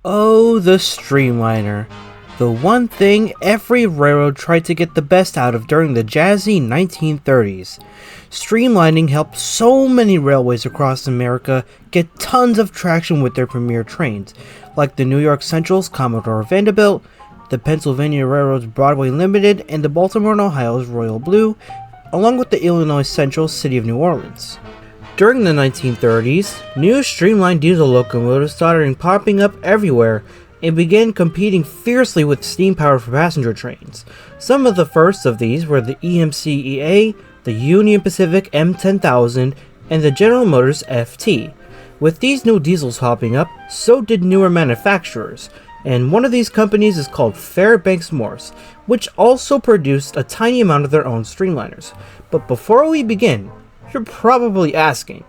Oh, the streamliner. The one thing every railroad tried to get the best out of during the jazzy 1930s. Streamlining helped so many railways across America get tons of traction with their premier trains, like the New York Central's Commodore Vanderbilt, the Pennsylvania Railroad's Broadway Limited, and the Baltimore and Ohio's Royal Blue, along with the Illinois Central's City of New Orleans. During the 1930s, new streamlined diesel locomotives started popping up everywhere and began competing fiercely with steam power for passenger trains. Some of the first of these were the EMCEA, the Union Pacific M10000, and the General Motors FT. With these new diesels hopping up, so did newer manufacturers, and one of these companies is called Fairbanks-Morse, which also produced a tiny amount of their own streamliners. But before we begin, you're probably asking,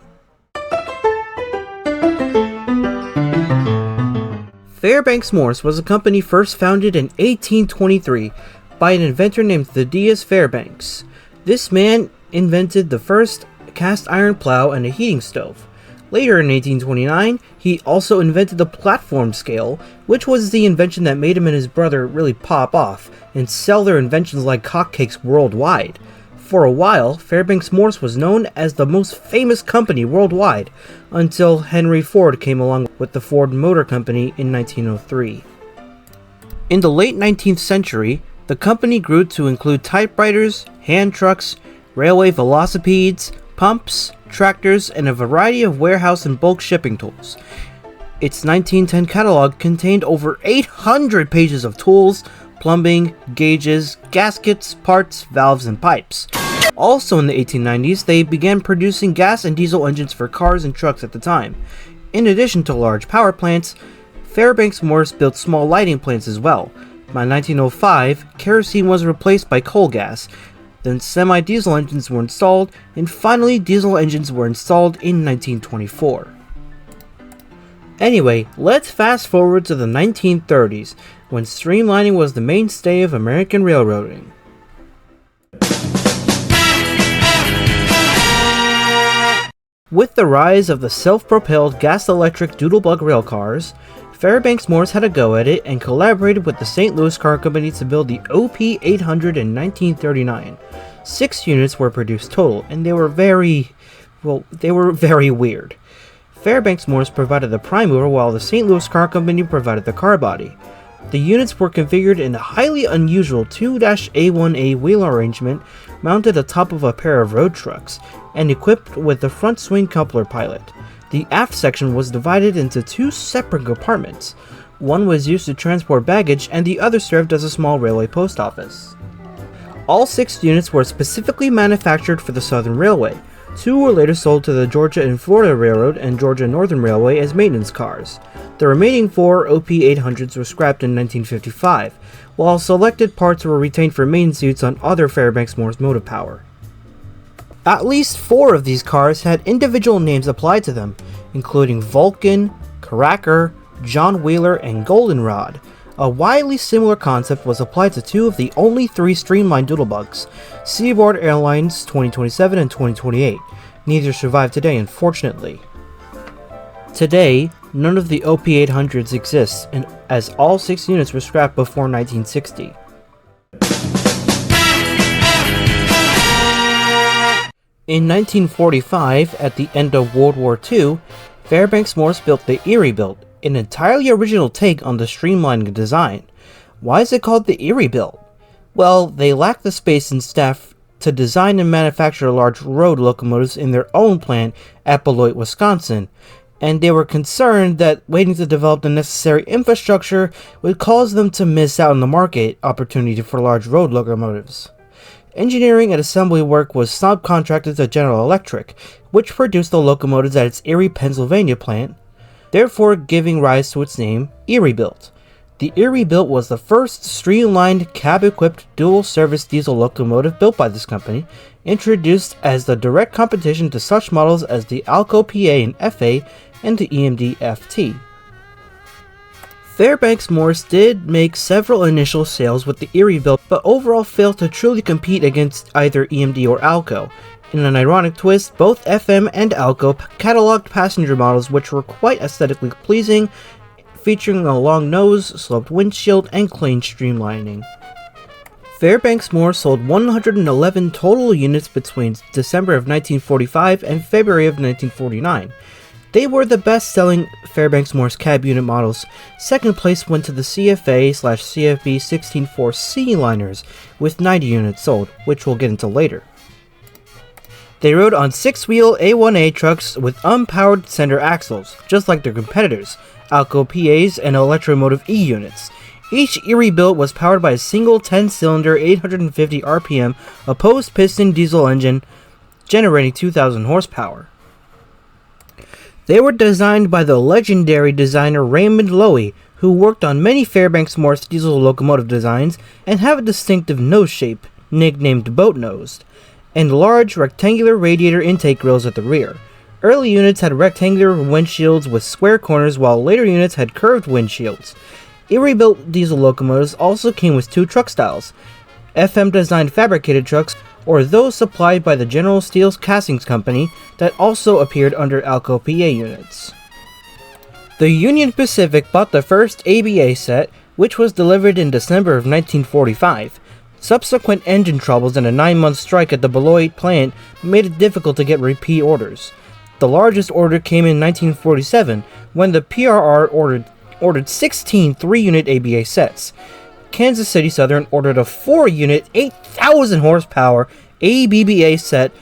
Fairbanks-Morse was a company first founded in 1823 by an inventor named Thaddeus Fairbanks. This man invented the first cast iron plow and a heating stove. Later in 1829, he also invented the platform scale, which was the invention that made him and his brother really pop off and sell their inventions like hotcakes worldwide. For a while, Fairbanks-Morse was known as the most famous company worldwide, until Henry Ford came along with the Ford Motor Company in 1903. In the late 19th century, the company grew to include typewriters, hand trucks, railway velocipedes, pumps, tractors, and a variety of warehouse and bulk shipping tools. Its 1910 catalog contained over 800 pages of tools, plumbing, gauges, gaskets, parts, valves, and pipes. Also in the 1890s, they began producing gas and diesel engines for cars and trucks at the time. In addition to large power plants, Fairbanks-Morse built small lighting plants as well. By 1905, kerosene was replaced by coal gas. Then semi-diesel engines were installed, and finally diesel engines were installed in 1924. Anyway, let's fast forward to the 1930s, when streamlining was the mainstay of American railroading. With the rise of the self-propelled gas-electric doodlebug railcars, Fairbanks-Morse had a go at it and collaborated with the St. Louis Car Company to build the OP-800 in 1939. 6 units were produced total, and they were very weird. Fairbanks-Morse provided the prime mover while the St. Louis Car Company provided the car body. The units were configured in a highly unusual 2-A1A wheel arrangement mounted atop of a pair of road trucks, and equipped with the front swing coupler pilot. The aft section was divided into 2 separate compartments. One was used to transport baggage, and the other served as a small railway post office. All 6 units were specifically manufactured for the Southern Railway. 2 were later sold to the Georgia and Florida Railroad and Georgia Northern Railway as maintenance cars. The remaining 4 OP-800s were scrapped in 1955, while selected parts were retained for maintenance use on other Fairbanks-Morse motive power. At least 4 of these cars had individual names applied to them, including Vulcan, Cracker, John Wheeler, and Goldenrod. A widely similar concept was applied to 2 of the only 3 streamlined doodlebugs, Seaboard Airlines 2027 and 2028. Neither survive today, unfortunately. Today, none of the OP-800s exists, and as all 6 units were scrapped before 1960. In 1945, at the end of World War II, Fairbanks-Morse built the Erie-Built, an entirely original take on the streamlining design. Why is it called the Erie-Built? Well, they lacked the space and staff to design and manufacture large road locomotives in their own plant at Beloit, Wisconsin, and they were concerned that waiting to develop the necessary infrastructure would cause them to miss out on the market opportunity for large road locomotives. Engineering and assembly work was subcontracted to General Electric, which produced the locomotives at its Erie, Pennsylvania plant, therefore giving rise to its name, Erie-Built. The Erie-Built was the first streamlined, cab-equipped, dual-service diesel locomotive built by this company, introduced as the direct competition to such models as the Alco PA and FA and the EMD FT. Fairbanks-Morse did make several initial sales with the Erie-Built, but overall failed to truly compete against either EMD or Alco. In an ironic twist, both FM and Alco cataloged passenger models which were quite aesthetically pleasing. featuring a long nose, sloped windshield, and clean streamlining. Fairbanks-Morse sold 111 total units between December of 1945 and February of 1949. They were the best-selling Fairbanks-Morse cab unit models. Second place went to the CFA/CFB 16-4 C-liners with 90 units sold, which we'll get into later. They rode on 6-wheel A1A trucks with unpowered center axles, just like their competitors, Alco PAs and Electromotive E units. Each Erie-Built was powered by a single 10-cylinder 850 RPM opposed piston diesel engine, generating 2,000 horsepower. They were designed by the legendary designer Raymond Loewy, who worked on many Fairbanks-Morse diesel locomotive designs and have a distinctive nose shape, nicknamed boat-nosed, and large rectangular radiator intake grills at the rear. Early units had rectangular windshields with square corners, while later units had curved windshields. Erie-Built diesel locomotives also came with two truck styles: FM-designed fabricated trucks, or those supplied by the General Steels Castings Company that also appeared under Alco PA units. The Union Pacific bought the first ABA set, which was delivered in December of 1945. Subsequent engine troubles and a 9-month strike at the Beloit plant made it difficult to get repeat orders. The largest order came in 1947, when the PRR ordered 16 3-unit ABA sets. Kansas City Southern ordered a 4-unit, 8,000 horsepower ABBA set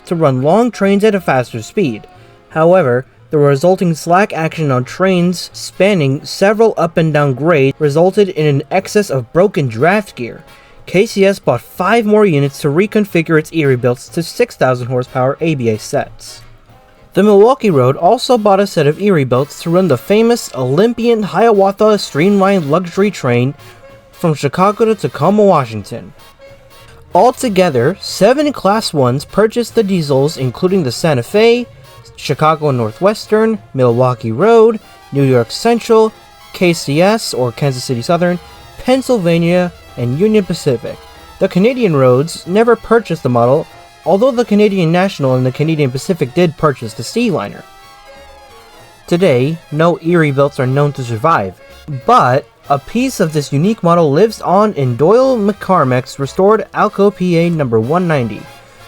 to run long trains at a faster speed. However, the resulting slack action on trains spanning several up and down grades resulted in an excess of broken draft gear. KCS bought 5 more units to reconfigure its Erie-Builts to 6,000 horsepower ABA sets. The Milwaukee Road also bought a set of Erie-Builts to run the famous Olympian Hiawatha Streamlined luxury train from Chicago to Tacoma, Washington. Altogether, 7 Class 1s purchased the diesels, including the Santa Fe, Chicago Northwestern, Milwaukee Road, New York Central, KCS or Kansas City Southern, Pennsylvania, and Union Pacific. The Canadian roads never purchased the model, although the Canadian National and the Canadian Pacific did purchase the C-liner. Today, no Erie-Builts are known to survive, but a piece of this unique model lives on in Doyle McCormack's restored Alco PA number 190.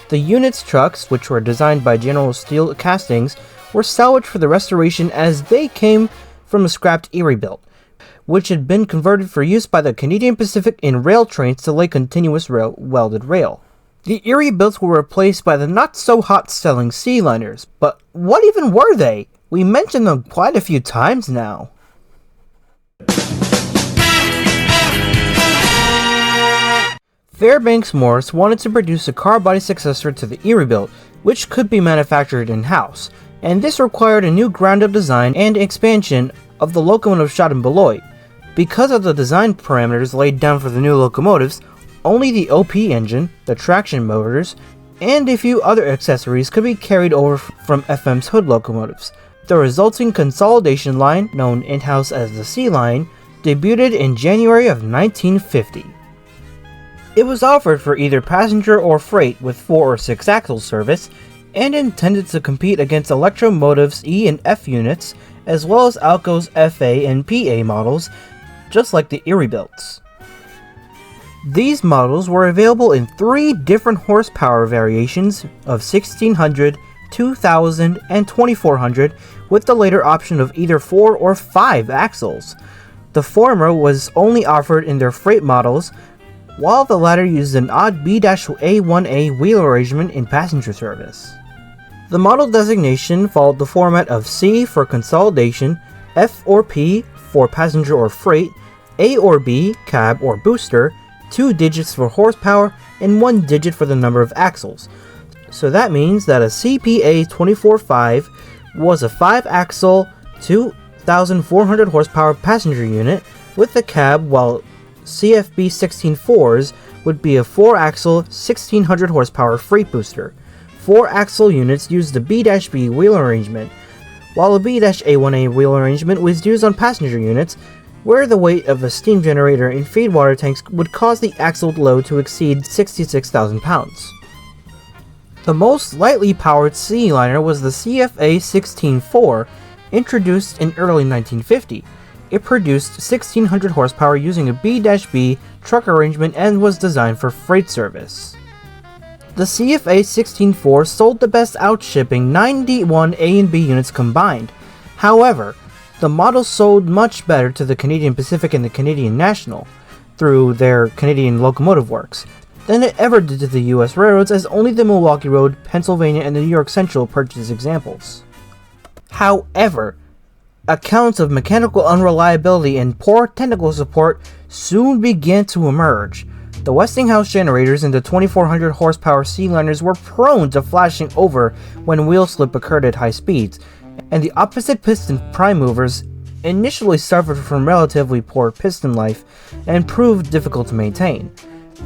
The unit's trucks, which were designed by General Steel Castings, were salvaged for the restoration as they came from a scrapped Erie-Built, which had been converted for use by the Canadian Pacific in rail trains to lay continuous welded rail. The Erie-Builts were replaced by the not-so-hot-selling C-liners, but what even were they? We mentioned them quite a few times now. Fairbanks-Morse wanted to produce a car body successor to the Erie-Built, which could be manufactured in-house, and this required a new ground-up design and expansion of the locomotive shot in Beloit. Because of the design parameters laid down for the new locomotives, only the OP engine, the traction motors, and a few other accessories could be carried over from FM's hood locomotives. The resulting consolidation line, known in-house as the C-line, debuted in January of 1950. It was offered for either passenger or freight with 4 or 6 axle service, and intended to compete against Electromotive's E and F units, as well as Alco's FA and PA models, just like the Erie-Builts. These models were available in 3 different horsepower variations of 1600, 2000, and 2400, with the later option of either 4 or 5 axles. The former was only offered in their freight models, while the latter used an odd B-A1A wheel arrangement in passenger service. The model designation followed the format of C for consolidation, F or P for passenger or freight, A or B, cab or booster, 2 digits for horsepower, and 1 digit for the number of axles. So that means that a CPA 24.5 was a 5-axle, 2,400 horsepower passenger unit with a cab, while CFB 16.4s would be a 4-axle, 1,600 horsepower freight booster. 4-axle units used the B-B wheel arrangement, while a B-A1A wheel arrangement was used on passenger units, where the weight of a steam generator in feedwater tanks would cause the axle load to exceed 66,000 pounds. The most lightly powered C-liner was the CFA 16.4, introduced in early 1950. It produced 1,600 horsepower using a B-B truck arrangement and was designed for freight service. The CFA 16-4 sold the best, outshipping 91 A and B units combined. However, the model sold much better to the Canadian Pacific and the Canadian National through their Canadian Locomotive Works than it ever did to the US railroads, as only the Milwaukee Road, Pennsylvania, and the New York Central purchased examples. However, accounts of mechanical unreliability and poor technical support soon began to emerge. The Westinghouse generators and the 2,400 horsepower streamliners were prone to flashing over when wheel slip occurred at high speeds, and the opposite piston prime movers initially suffered from relatively poor piston life and proved difficult to maintain.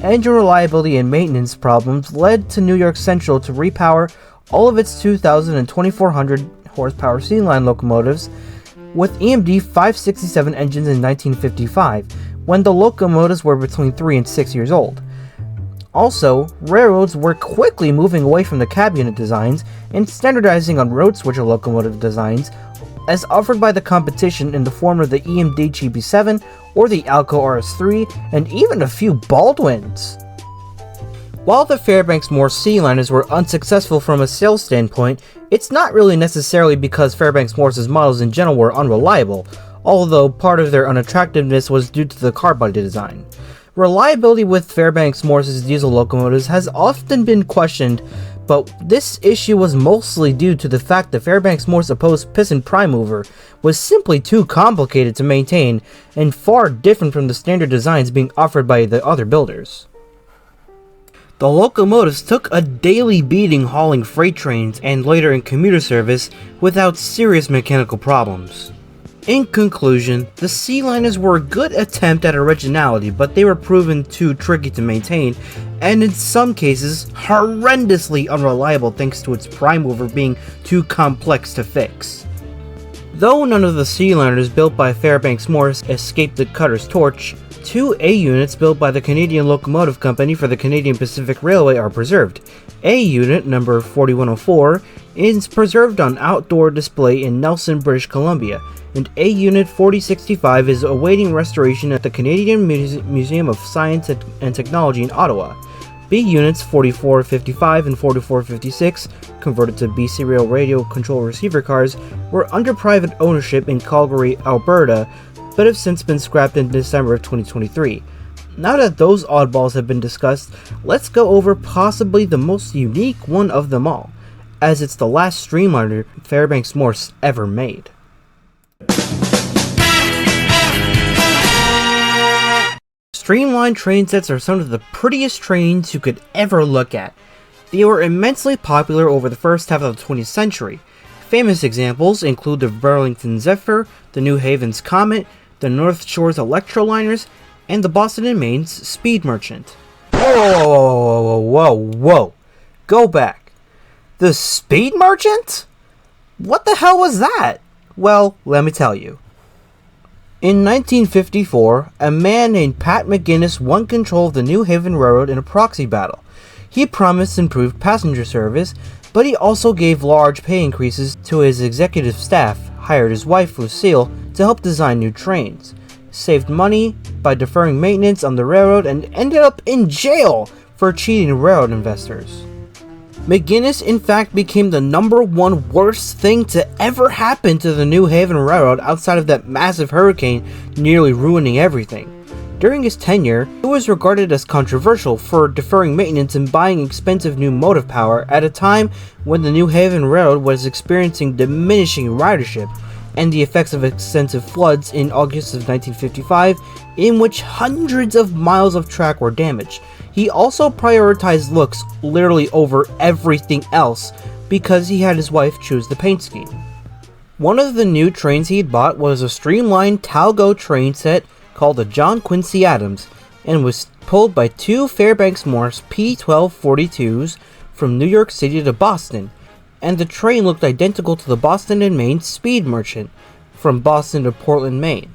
Engine reliability and maintenance problems led to New York Central to repower all of its 2,000 and 2,400 horsepower streamlined locomotives with EMD 567 engines in 1955, when the locomotives were between 3 and 6 years old. Also, railroads were quickly moving away from the cab unit designs and standardizing on road switcher locomotive designs as offered by the competition in the form of the EMD GB7 or the Alco RS3 and even a few Baldwins. While the Fairbanks-Morse streamliners were unsuccessful from a sales standpoint, it's not really necessarily because Fairbanks-Morse's models in general were unreliable, although part of their unattractiveness was due to the car body design. Reliability with Fairbanks-Morse's diesel locomotives has often been questioned, but this issue was mostly due to the fact that Fairbanks-Morse opposed piston prime mover was simply too complicated to maintain and far different from the standard designs being offered by the other builders. The locomotives took a daily beating hauling freight trains and later in commuter service without serious mechanical problems. In conclusion, the streamliners were a good attempt at originality, but they were proven too tricky to maintain, and in some cases, horrendously unreliable thanks to its prime mover being too complex to fix. Though none of the streamliners built by Fairbanks-Morse escaped the cutter's torch, 2 A units built by the Canadian Locomotive Company for the Canadian Pacific Railway are preserved. A unit number 4104 is preserved on outdoor display in Nelson, British Columbia, and A Unit 4065 is awaiting restoration at the Canadian Museum of Science and Technology in Ottawa. B Units 4455 and 4456, converted to B serial radio control receiver cars, were under private ownership in Calgary, Alberta, but have since been scrapped in December of 2023. Now that those oddballs have been discussed, let's go over possibly the most unique one of them all, as it's the last streamliner Fairbanks-Morse ever made. Streamlined train sets are some of the prettiest trains you could ever look at. They were immensely popular over the first half of the 20th century. Famous examples include the Burlington Zephyr, the New Haven's Comet, the North Shore's Electroliners, and the Boston and Maine's Speed Merchant. Whoa. Go back. The Speed Merchant? What the hell was that? Well, let me tell you. In 1954, a man named Pat McGinnis won control of the New Haven Railroad in a proxy battle. He promised improved passenger service, but he also gave large pay increases to his executive staff, hired his wife Lucille to help design new trains, saved money by deferring maintenance on the railroad, and ended up in jail for cheating railroad investors. McGinnis in fact became the #1 worst thing to ever happen to the New Haven Railroad outside of that massive hurricane nearly ruining everything. During his tenure, it was regarded as controversial for deferring maintenance and buying expensive new motive power at a time when the New Haven Railroad was experiencing diminishing ridership and the effects of extensive floods in August of 1955, in which hundreds of miles of track were damaged. He also prioritized looks literally over everything else because he had his wife choose the paint scheme. One of the new trains he'd bought was a streamlined Talgo train set called the John Quincy Adams, and was pulled by 2 Fairbanks-Morse P1242s from New York City to Boston, and the train looked identical to the Boston and Maine Speed Merchant from Boston to Portland, Maine.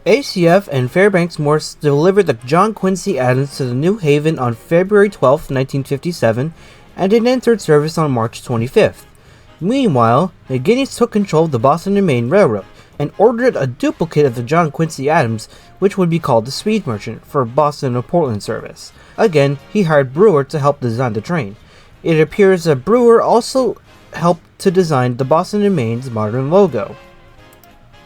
ACF and Fairbanks-Morse delivered the John Quincy Adams to the New Haven on February 12, 1957, and it entered service on March 25th. Meanwhile, McGinnis took control of the Boston and Maine Railroad, and ordered a duplicate of the John Quincy Adams, which would be called the Speed Merchant, for Boston and Portland service. Again, he hired Brewer to help design the train. It appears that Brewer also helped to design the Boston and Maine's modern logo.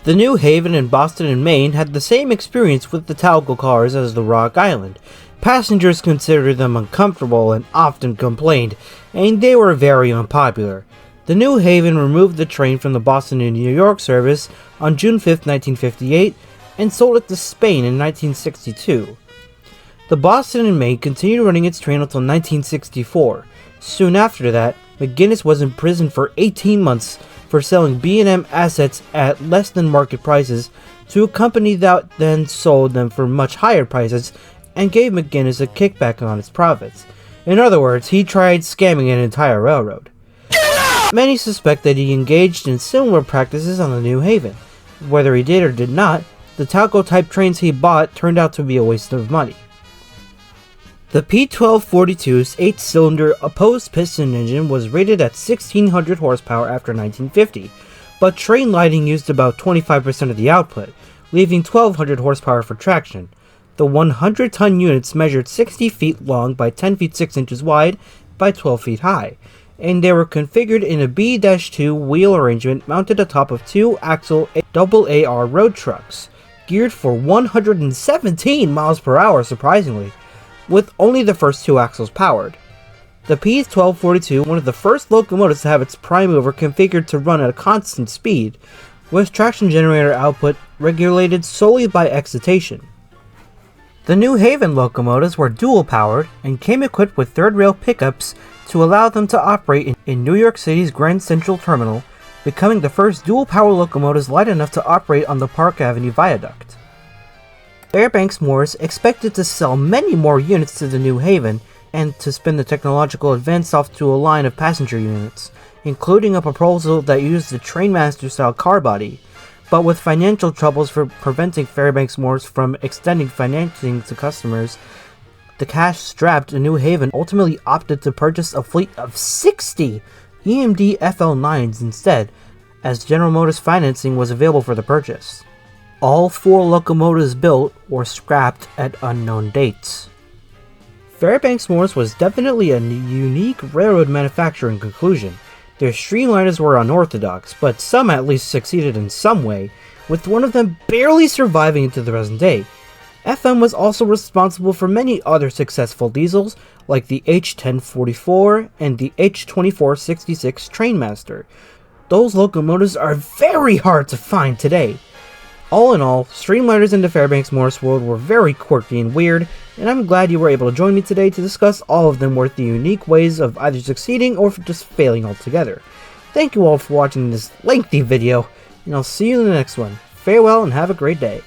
The New Haven in Boston and Maine had the same experience with the Talgo cars as the Rock Island. Passengers considered them uncomfortable and often complained, and they were very unpopular. The New Haven removed the train from the Boston and New York service on June 5, 1958, and sold it to Spain in 1962. The Boston and Maine continued running its train until 1964. Soon after that, McGinnis was imprisoned for 18 months for selling B&M assets at less than market prices to a company that then sold them for much higher prices and gave McGinnis a kickback on its profits. In other words, he tried scamming an entire railroad. Many suspect that he engaged in similar practices on the New Haven. Whether he did or did not, the Talco type trains he bought turned out to be a waste of money. The P-1242's 8-cylinder opposed piston engine was rated at 1600 horsepower after 1950, but train lighting used about 25% of the output, leaving 1200 horsepower for traction. The 100-ton units measured 60 feet long by 10 feet 6 inches wide by 12 feet high, and they were configured in a B-2 wheel arrangement mounted atop of 2-axle AAR road trucks, geared for 117 miles per hour surprisingly, with only the first 2 axles powered. The P-1242, one of the first locomotives to have its prime mover configured to run at a constant speed, with traction generator output regulated solely by excitation. The New Haven locomotives were dual-powered and came equipped with third-rail pickups to allow them to operate in New York City's Grand Central Terminal, becoming the first dual-power locomotives light enough to operate on the Park Avenue Viaduct. Fairbanks-Morse expected to sell many more units to the New Haven and to spin the technological advance off to a line of passenger units, including a proposal that used the Trainmaster-style car body, but with financial troubles for preventing Fairbanks-Morse from extending financing to customers, the cash-strapped New Haven ultimately opted to purchase a fleet of 60 EMD FL9s instead, as General Motors financing was available for the purchase. All 4 locomotives built were scrapped at unknown dates. Fairbanks-Morse was definitely a unique railroad manufacturer in conclusion. Their streamliners were unorthodox, but some at least succeeded in some way, with one of them barely surviving into the present day. FM was also responsible for many other successful diesels, like the H1044 and the H2466 Trainmaster. Those locomotives are very hard to find today. All in all, streamliners in the Fairbanks-Morse world were very quirky and weird, and I'm glad you were able to join me today to discuss all of them with the unique ways of either succeeding or just failing altogether. Thank you all for watching this lengthy video, and I'll see you in the next one. Farewell and have a great day.